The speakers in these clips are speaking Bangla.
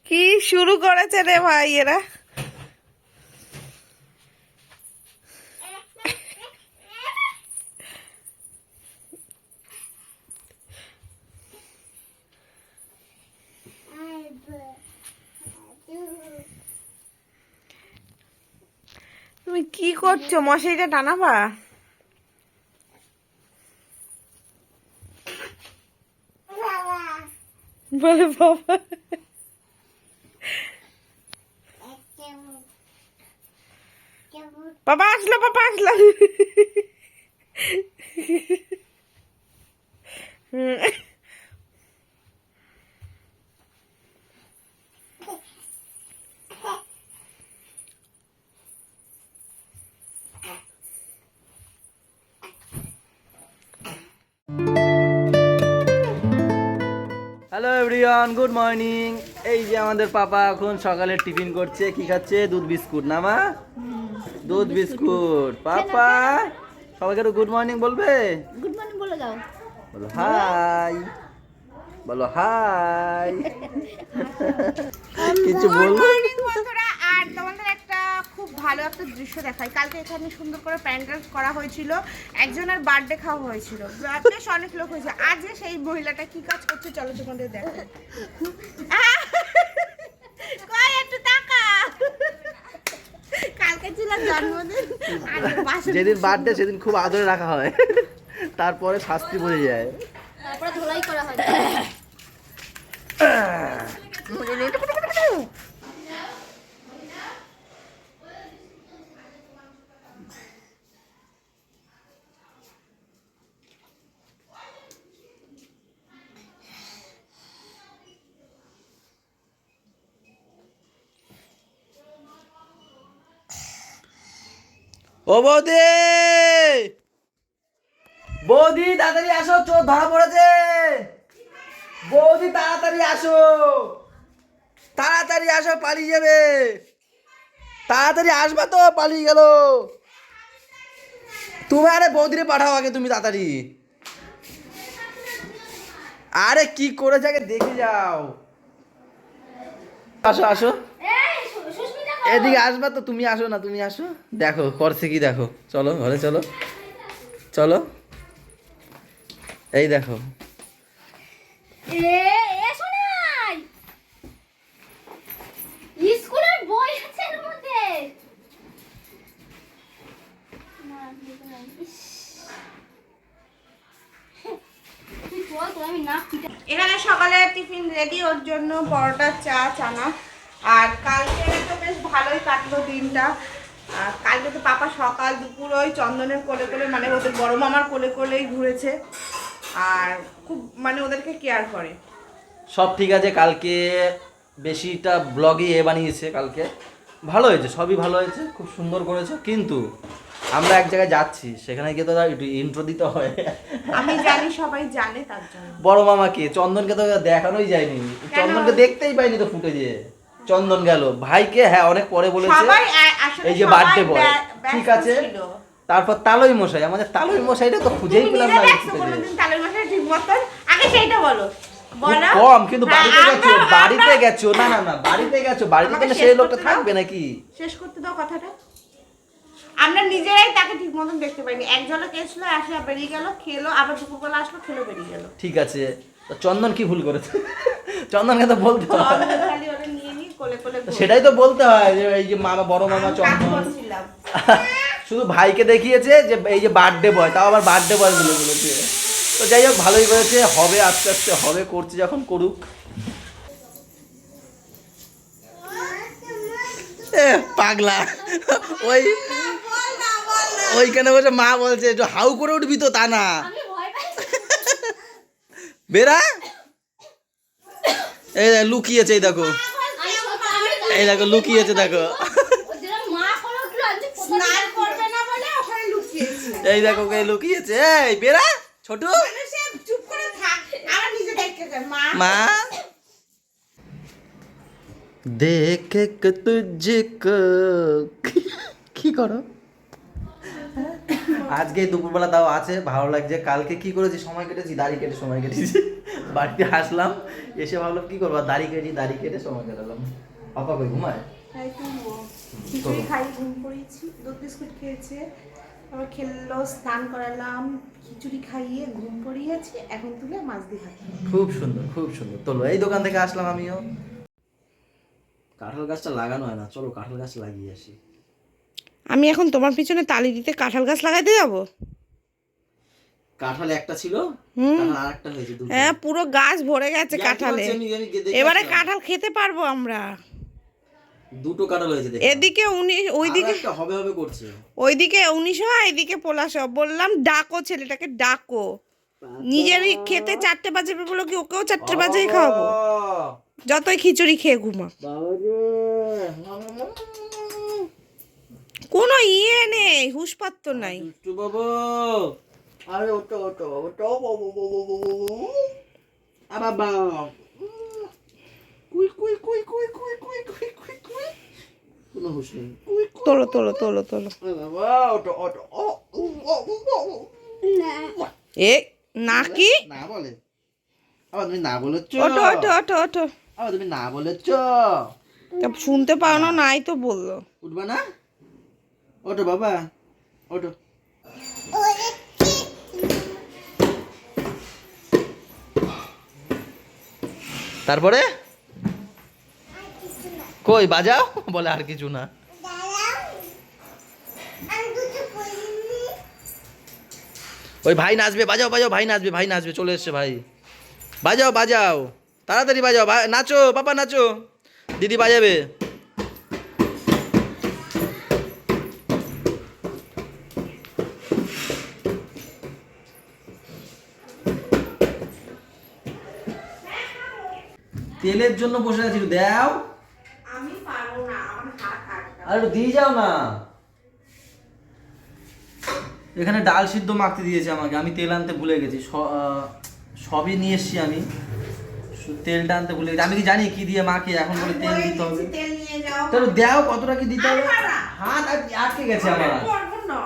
কি শুরু করেছে রে ভাই এরা। তুমি কি করছো? মশারিটা টানাবা? বলে বাবা। বাবা আসলো, বাবা আসলো। Hello everyone, good morning. এই যে আমাদের পাপা এখন সকালে টিফিন করছে। কি খাচ্ছে? দুধ বিস্কুট না মা? দুধ বিস্কুট। পাপা সবাইকে একটু গুড মর্নিং বলবে? গুড মর্নিং বলে দাও। বলো হাই, বলো হাই। কিছু বলবো? মর্নিং বন্ধুরা, আর তোমাদের একটা খুব ভালো একটা দৃশ্য দেখাই। কালকে এখানে সুন্দর করে প্যান্ডেল করা হয়েছিল, একজনের বার্থডে খাওয়া হয়েছিল, বেশ অনেক লোক হয়েছে। আজ সেই মহিলাটা কি কাজ করছে চলো তোমাদের দেখো। কই একটু তাকা। কালকে ছিল জন্মদিন, যেদিন বার্থডে সেদিন খুব আদরে রাখা হয়, তারপরে শাস্তি পড়ে যায়। তারপরে ধোলাই করা হয়। ও বৌদি, বৌদি তাড়াতাড়ি আসো, চোর ধরা পড়েছে। বৌদি তাড়াতাড়ি আসো, তাড়াতাড়ি আসো, পালিয়ে যাবে। তাড়াতাড়ি আসবা তো, পালিয়ে গেল। তুমি আরে বৌদিরে পাঠাও আগে, তুমি তাড়াতাড়ি। আরে কি করেছে আগে দেখে যাও। আসো আসো, এদিকে আসবা তো, তুমি আসো না, তুমি আসো। দেখো করছে কি, দেখো। চলো ঘরে চলো, চলো। এই দেখো, এসো নাই, স্কুলের বই আছে এর মধ্যে। এখানে সকালে টিফিন রেডি, ওর জন্য পরোটা, চা, চানা। আর কালকে তো বেশ ভালোই কাটলো দিনটা। আর কালকে তো পাপা সকাল দুপুর ওই চন্দনের কোলে কোলে, মানে ওদের বড় মামার কোলে কোলেই ঘুরেছে। আর খুব মানে ওদেরকে কেয়ার করে। সব ঠিক আছে। কালকে বেশিটা ব্লগই বানিয়েছে। কালকে ভালো হয়েছে, সবই ভালো হয়েছে, খুব সুন্দর করেছে। কিন্তু আমরা এক জায়গায় যাচ্ছি, সেখানে গিয়ে তো একটু ইন্ট্রো দিতে হয়। আমি জানি, সবাই জানে, তার জন্য। বড় মামাকে, চন্দনকে তো দেখানোই যায়নি। চন্দনকে দেখতেই পাইনি তো ফুটেজে। চন্দন গেল, ভাইকে হ্যাঁ অনেক পরে বলেছে, সবাই আসলে এই যে সবাই বার্থডে বয়। ব্যস্ত ঠিক আছে, ছিল। তারপর তালই মশাই, আমাদের তালই মশাইটা তো খুঁজেই তুমি পেলাম নিজে না দেখছো ফুটেজে। কোনোদিন তালের মাথায় ঠিক মতন? আগে সেইটা বলো। খুব বলো। কম, কিন্তু হ্যাঁ, বাড়িতে গেছো, আমরা- বাড়িতে আমরা- গেছো, না না না, বাড়িতে গেছো, বাড়িতে আমাকে গেলে শেষ সেই লোকটা করতে দাও। থাকবে নাকি? শেষ করতে দাও কথাটা। আমরা নিজেরাই তাকে ঠিক মতন দেখতে পাইনি। একজনে গেছিল, আসে বেরিয়ে গেল, খেলো, আবার দুপুরবেলা আসলো, খেলো, বেরিয়ে গেল। ঠিক আছে, তো চন্দন কি ভুল করেছে? চন্দনকে তো বলতে হয়। চন্দন খালি ওরা নিয়ে নিয়ে কোলে কোলে তো সেটাই তো বলতে হয় যে এই যে মামা, বড় মামা আমি কাজ চন্দন করছিলাম। শুধু ভাইকে দেখিয়েছে যে এই যে বার্থডে বয়, তাও আবার বার্থডে বয় বলে বলেছে। তো যাই হোক, ভালোই করেছে, হবে আস্তে আস্তে হবে, করছে যখন করুক। পাগলা ওই ওইখানে বসে মা বলছে একটু হাউ করে উঠবি তো, তা না বেরা। এই লুকিয়েছে, এই দেখো, এই দেখো লুকিয়েছে, দেখো স্নান করবে না বলে ওখানে লুকিয়েছে। এই দেখো কে লুকিয়েছে। এই বেরা ছোট, মানে সে চুপ করে থাক, আমার নিজে দেখতে যায় মা। মা দেখে তুঝকো, কি করো? আজকে দুপুরবেলা তাও আছে, ভালো লাগছে। কালকে কি করেছি, সময় কেটেছি, দাড়ি কেটে সময় কেটেছি। বাড়িতে আসলাম, এসে ভাবলাম কি করবো, দাড়ি কেটে সময় কাটালাম। পাপা কই ঘুমায়? তাই তো খিচুড়ি খাই, ঘুম পড়েছি, দুধ বিস্কুট খেয়েছে, আবার খেললো, স্নান করালাম, খিচুড়ি খাইয়ে ঘুম পড়িয়েছি, এখন তুলে মাছ দিয়ে হাতে। খুব সুন্দর, খুব সুন্দর। চলো, এই দোকান থেকে আসলাম আমিও। কাঁঠাল গাছটা লাগানো হয় না, চলো কাঁঠাল গাছ লাগিয়ে আসি। আমি এখন তোমার পিছনে তালি দিতে কাঁঠাল গাছ লাগাইতে যাবো? কাঁঠাল একটা ছিল, কাঁঠাল আরেকটা হয়েছে, দুটো। হ্যাঁ, পুরো গাছ ভরে গেছে কাঁঠালে। এবারে কাঁঠাল খেতে পারবো আমরা। দুটো কাঁঠাল হয়েছে, এদিকে 19, ওইদিকে হবে হবে করছে। ওইদিকে 19 হয়, এদিকে পোলাশ। বললাম ডাকো ছেলেটাকে, ডাকো। নিজেরই খেতে 4টে বাজে বলো কি ওকেও 4টে বাজেই খাওয়াবো? যতই খিচুড়ি খেয়ে ঘুমা, কোনো ইয়ে নেই, হুঁশপাত্র নাই। দুষ্টু বাবু, আরে ওটো ওটো ওটো বাবা, কুই কুই কুই কুই কুই কুই কুই কুই কুই, কোনো হুঁশ নেই। তোলো তোলো তোলো তোলো। বাবা, ওটো ওটো ও এ নাকি না বলে, আবার তুমি না বলেছ। ওটো ওটো ওটো ওটো। আবার তুমি না বলেছ। তা শুনতে পাও না, নাই তো বললো। উঠবা না? ওটো বাবা, ওটো। তারপরে কই বাজাও, বলে আর কিছু না। ওই ভাই নাচবে, বাজাও বাজাও, ভাই নাচবে, ভাই নাচবে, চলে এসছে ভাই। বাজাও বাজাও, তাড়াতাড়ি বাজাও, নাচো পাপা নাচো, দিদি বাজাবে। তেলের জন্য বসে আছি, দাও। আমি পারবো না, আমার হাত আটকা। আর একটু দিয়ে যাও না। এখানে ডাল সিদ্ধ মাখতে দিয়েছে আমাকে, আমি তেল আনতে ভুলে গেছি। সবই নিয়ে এসছি আমি, তেলটা আনতে ভুলে গেছি। আমি কি জানি কি দিয়ে মাখি, এখন বলে তেল দিতে হবে। তেল নিয়ে যাও। তাহলে দাও, কতটা কি দিতে হবে? হাত আটকে গেছে আমার। পারবো না।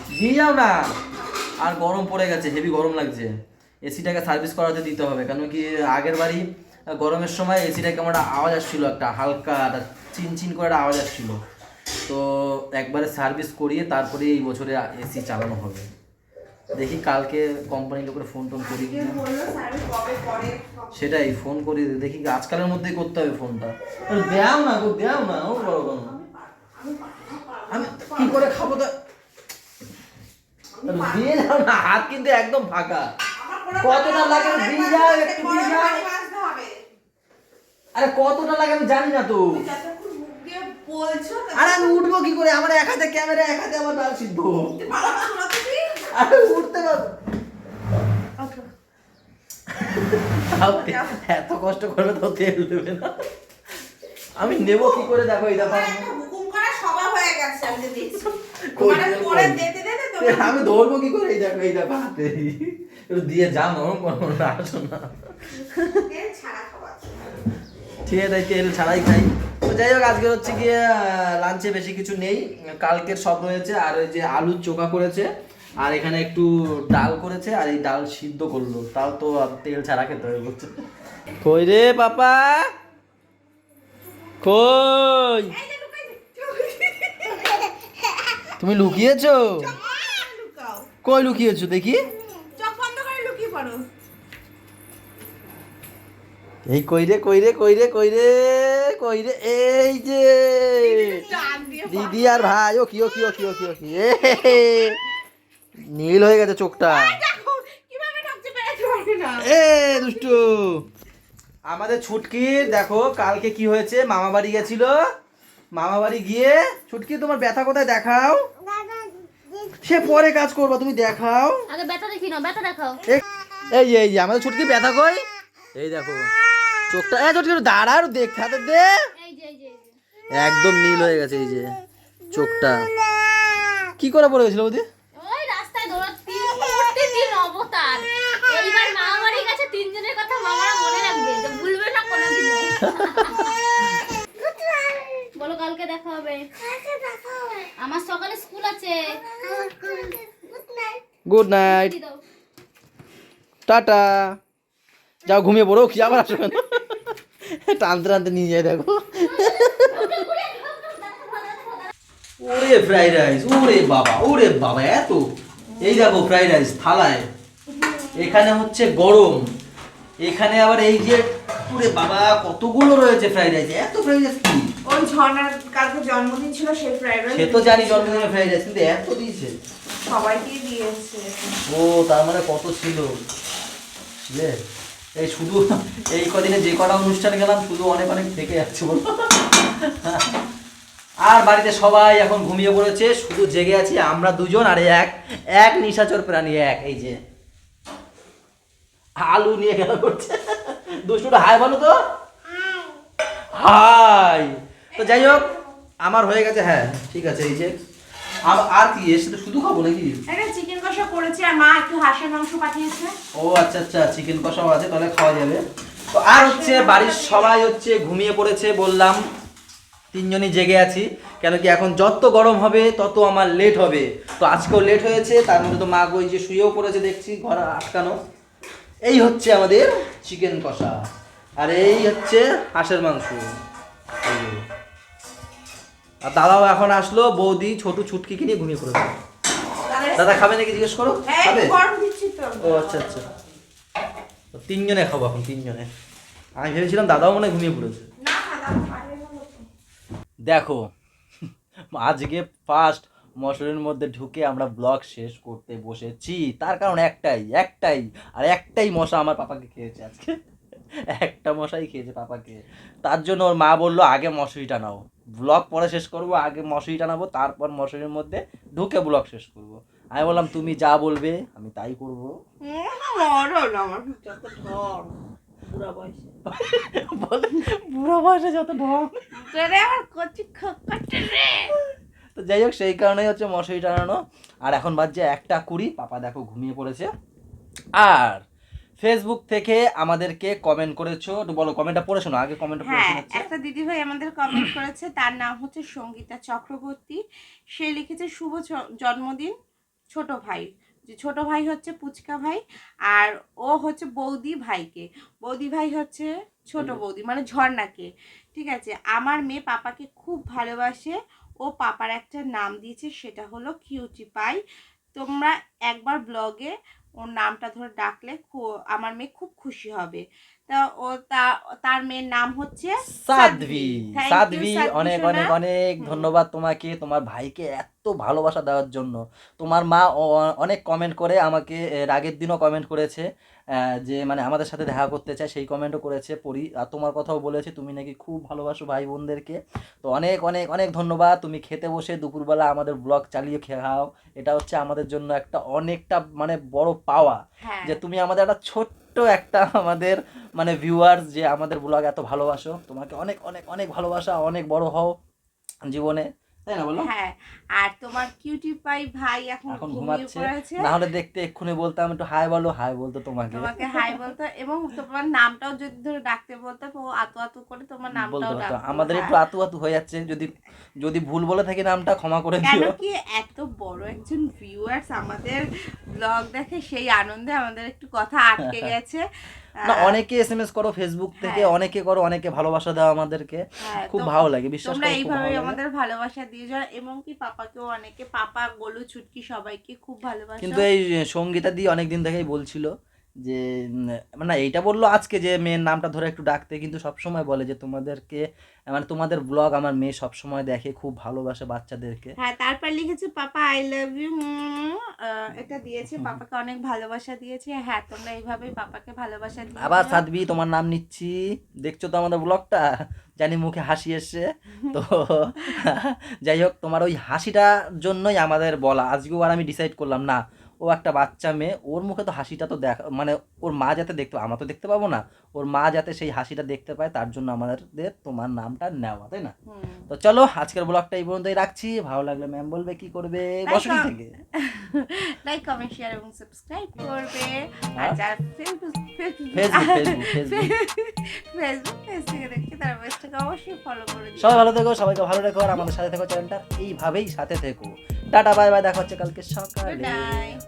দিয়ে যাও না। আর গরম পড়ে গেছে, হেভি গরম লাগছে। এসিটাকে সার্ভিস করাতে দিতে হবে, কেন কি আগের বাড়ি গরমের সময় এসিটা কেমন একটা আওয়াজ আসছিল, একটা হালকা একটা চিনচিন করে একটা আওয়াজ আসছিল। তো একবারে সার্ভিস করিয়ে তারপরে এই বছরে এসি চালানো হবে। দেখি কালকে কোম্পানির লোকের ফোন টোন করি, সেটাই ফোন করি, দেখি আজকালের মধ্যেই করতে হবে ফোনটা। দেও না গো, দেও না, ও বড় কোনো আমি কি করে খাবো? তো দিয়ে যাও না, হাত কিন্তু একদম ফাঁকা। কতটা লাগে দিয়ে যাও, একটু দিয়ে যাও। আরে কতটা লাগে আমি জানি না তো। আরে আমি উঠবো কি করে? আমার এক হাতে ক্যামেরা, এক হাতে আমার ডাল সিদ্ধ। আরে উঠতে পারবো? এত কষ্ট করবে তো তেল দেবে না। আমি নেবো কি করে? দেখো এই দেখো, আমি ধরবো কি করে? এই দেখো, এই দেখো হাতে, একটু দিয়ে যা, নরম করবো না, আসো না। ঠিক আছে, তাই তেল ছাড়াই খাই। তো যাই হোক, আজকে হচ্ছে গিয়ে লাঞ্চে বেশি কিছু নেই, কালকের সব রয়েছে। আর ওই যে আলুর চোখা করেছে, আর এখানে একটু ডাল করেছে, আর এই ডাল সিদ্ধ করলো, তাও তো তেল ছাড়া খেতে হবে বলছে। কই রে পাপা, কই? তুমি লুকিয়েছো? কই লুকিয়েছো দেখি? এই কই রে, কই রে, কই রে, কই রে, কই রে? এই যে দিদি আর ভাই। ও কি, ও কি, ও কি, ও কি, ও কি, নীল হয়ে গেছে চোখটা। এ দুষ্টু, আমাদের ছুটকির দেখো কালকে কি হয়েছে। মামা বাড়ি গেছিল, মামা বাড়ি গিয়ে ছুটকি তোমার ব্যথা কোথায় দেখাও? সে পরে কাজ করবা, তুমি দেখাও আগে ব্যথা দেখি না, ব্যথা দেখাও। এই যে, এই যে আমাদের ছুটকি ব্যথা কই? এই দেখো চোখটা, ছুটকি দাঁড়া, আর দেখ হাতে দে। এই যে এই যে একদম নীল হয়ে গেছে এই যে চোখটা। কি করে পড়ে গেছিল বৌদি? ওই রাস্তায় দৌড়াতে উঠতে দিন অবতার। এইবার মামা বাড়ি গেছে, তিনজনের কথা মামারা মনে রাখবে, যে ভুলবে না কোনোদিনও। বলো কালকে দেখা হবে। আমার গুড নাইট, টাটা। যাও ঘুমিয়ে পড়ো, কি আবার আসো কেন? টানতে টানতে নিয়ে যায় দেখো। ওরে ফ্রাইড রাইস, ওরে বাবা এত। এই দেখো ফ্রাইড রাইস থালায়, এখানে হচ্ছে গরম, এখানে আবার এই যে ওরে বাবা কতগুলো রয়েছে ফ্রাইড রাইস। এত ফ্রাইড রাইস কি? ওই ঝর্ণার কালকে জন্মদিন ছিল, সেই ফ্রাইড রাইস সে তো জানি জন্মদিনে ফ্রাইড রাইস, কিন্তু এত দিয়েছে। সবাইকে দিয়েছে। ও তার মানে কত ছিল বুঝলে? এই শুধু এই কদিনে যে কটা অনুষ্ঠানে গেলাম শুধু অনেক অনেক থেকে যাচ্ছে বলো। আর বাড়িতে সবাই এখন ঘুমিয়ে পড়েছে, শুধু জেগে আছি আমরা দুজন আর এক নিশাচর প্রাণী, এই যে আলু নিয়ে খেলা করছে। দুষ্টুটা হাই বলো তো, হাই। তো যাই হোক আমার হয়ে গেছে, হ্যাঁ ঠিক আছে। এই যে আর কি এর সাথে শুধু খাবো নাকি? একটা চিকেন কষা করেছি আর মা একটু হাঁসের মাংস পাঠিয়েছে। ও আচ্ছা আচ্ছা, চিকেন কষাও আছে, তাহলে খাওয়া যাবে। তো আর হচ্ছে বাড়ির সবাই হচ্ছে ঘুমিয়ে পড়েছে, বললাম তিনজনই জেগে আছি, কেন কি এখন যত গরম হবে তত আমার লেট হবে। তো আজকেও লেট হয়েছে, তার মধ্যে তো মা ওই যে শুয়েও পড়েছে দেখছি, ঘর আটকানো। এই হচ্ছে আমাদের চিকেন কষা, আর এই হচ্ছে হাঁসের মাংস। আর দাদাও এখন আসলো, বৌদি ছোট ছুটকি নিয়ে ঘুমিয়ে পড়েছে। দাদা খাবে নাকি জিজ্ঞেস করো, খাবে? গরম দিচ্ছি তো। ও আচ্ছা আচ্ছা, তো তিনজনে খাবো এখন, তিনজনে। আমি ভেবেছিলাম দাদাও মনে হয় ঘুমিয়ে পড়েছে। না দাদা বাইরে গেলো তো। দেখো আজকে ফার্স্ট মশারির মধ্যে ঢুকে আমরা ব্লগ শেষ করতে বসেছি, তার কারণ একটাই মশা আমার পাপাকে খেয়েছে আজকে। একটা মশাই খেয়েছে পাপাকে, তার জন্য ওর মা বললো আগে মশারি টানাও, ব্লগ পরে শেষ করবো, আগে মশারি টানাবো, তারপর মশারির মধ্যে ঢুকে ব্লগ শেষ করবো। আমি বললাম তুমি যা বলবে আমি তাই করবো। বুড়া বয়সে যত ঢং। তো যাই হোক সেই কারণেই হচ্ছে মশারি টানানো। আর এখন বাজছে 1:20, পাপা দেখো ঘুমিয়ে পড়েছে। আর ফেসবুক থেকে আমাদেরকে কমেন্ট করেছো, একটু বলো কমেন্টটা পড়ে শোনো আগে। কমেন্টটা পড়ে হ্যাঁ, শোনাচ্ছে। একটা দিদি ভাই আমাদের কমেন্ট করেছে, তার নাম হচ্ছে সঙ্গীতা চক্রবর্তী। সে লিখেছে শুভ জন্মদিন ছোট ভাই। যে ছোট ভাই হচ্ছে পুচকা ভাই, আর ও হচ্ছে বৌদি ভাই হচ্ছে ছোট বৌদি, মানে ঝর্ণাকে। ঠিক আছে, আমার মেয়ে পাপাকে খুব ভালোবাসে, ও পাপার একটা নাম দিয়েছে, সেটা হলো কিউটি পাই। তোমরা একবার ব্লগে ওর নামটা ধরে ডাকলে আমার মেয়ে খুব খুশি হবে। তা ও তার মেয়ের নাম হচ্ছে সাধ্বী। Thank you, সাধ্বী, সাধ্বী অনেক সোনা। অনেক অনেক ধন্যবাদ তোমাকে, তোমার ভাইকে এত ভালোবাসা দেওয়ার জন্য। তোমার মা অনেক কমেন্ট করে আমাকে, এর আগের দিনও কমেন্ট করেছে যে মানে আমাদের সাথে দেখা করতে চায়, সেই কমেন্টও করেছে পড়ি। আর তোমার কথাও বলেছে তুমি নাকি খুব ভালোবাসো ভাই বোনদেরকে। তো অনেক অনেক অনেক ধন্যবাদ। তুমি খেতে বসে দুপুরবেলা আমাদের ব্লগ চালিয়ে খাও, এটা হচ্ছে আমাদের জন্য একটা অনেকটা মানে বড় পাওয়া, হ্যাঁ। যে তুমি আমাদের একটা ছোট্ট একটা আমাদের মানে ভিউয়ার্স, যে আমাদের ব্লগ এত ভালোবাসো। তোমাকে অনেক অনেক অনেক ভালোবাসা, অনেক বড় হও জীবনে, তাই না বলো? হ্যাঁ, আর তোমার কিউটি পাই ভাই এখন এখন ঘুমিয়ে ঘুমাচ্ছে, পড়েছে। না হলে দেখতে এক্ষুনি বলতাম একটু হাই বলো, হাই বলতো তোমাকে হাই বলতো, এবং তোমার নামটাও যদি ধরে ডাকতে বলতো, ও আতু আতু করে তোমার নামটাও বলতে পারতো। ডাকতো। আমাদের একটু আতু আতু হয়ে যাচ্ছে, যদি ভুল বলে থাকি নামটা ক্ষমা করে কেন দিও। কি এত বড় একজন ভিউয়ার্স আমাদের ব্লগ দেখে, সেই আনন্দে আমাদের একটু কথা আটকে গেছে। না অনেকে এসএমএস করো ফেসবুক থেকে, হ্যাঁ। অনেকে করো, অনেকে ভালোবাসা দাও আমাদেরকে, হ্যাঁ, খুব ভালো লাগে, বিশ্বাস তোমরা করো খুব ভালো এইভাবে লাগে। আমাদের ভালোবাসা দিয়ে যাও, এবং কি পাপাকেও অনেকে, পাপা গোলু ছুটকি সবাইকে খুব ভালোবাসা। কিন্তু এই সঙ্গীতা দি অনেকদিন থেকেই বলছিল যে মানে এইটা বললো আজকে যে মেয়ের নামটা ধরে একটু ডাকতে, কিন্তু সবসময় বলে যে তোমাদেরকে মানে তোমাদের ব্লগ আমার মেয়ে সবসময় দেখে, খুব ভালোবাসে বাচ্চাদেরকে। হ্যাঁ, তারপর লিখেছে পাপা আই লাভ ইউ, এটা দিয়েছে, পাপাকে অনেক ভালোবাসা দিয়েছে। হ্যাঁ, তোমরা এইভাবেই পাপাকে ভালোবাসা দিও। আবার সাধ্বী তোমার নাম নিচ্ছি, দেখছো তো আমাদের ব্লগটা, জানি মুখে হাসি এসছে তো। যাই হোক তোমার ওই হাসিটার জন্যই আমাদের বলা। আজকেও আর আমি ডিসাইড করলাম না, ও একটা বাচ্চা মেয়ে, ওর মুখে তো হাসিটা তো দেখা মানে ওর মা যাতে দেখতে, আমরা তো দেখতে পাবো না, ওর মা যাতে সেই হাসিটা দেখতে পায়, তার জন্য আমাদের তোমার নামটা নেওয়া, তাই না? তো চলো আজকের ব্লগটা এই পর্যন্তই রাখছি। ভালো লাগলে ম্যাম বলবে কি করবে বসুন থেকে, লাইক কমেন্ট শেয়ার এবং সাবস্ক্রাইব করবে। আর হ্যাঁ। যারা ফেসবুক থেকে দেখে তারা পেজটাকে অবশ্যই ফলো করে দিও। সবাই ভালো থেকো, সবাইকে ভালো রেখো, আর আমাদের সাথে থেকো, চ্যানেলটা এইভাবেই সাথে থেকো। টাটা বাই বাই, দেখা হচ্ছে কালকে গুড সকালে। নাইট।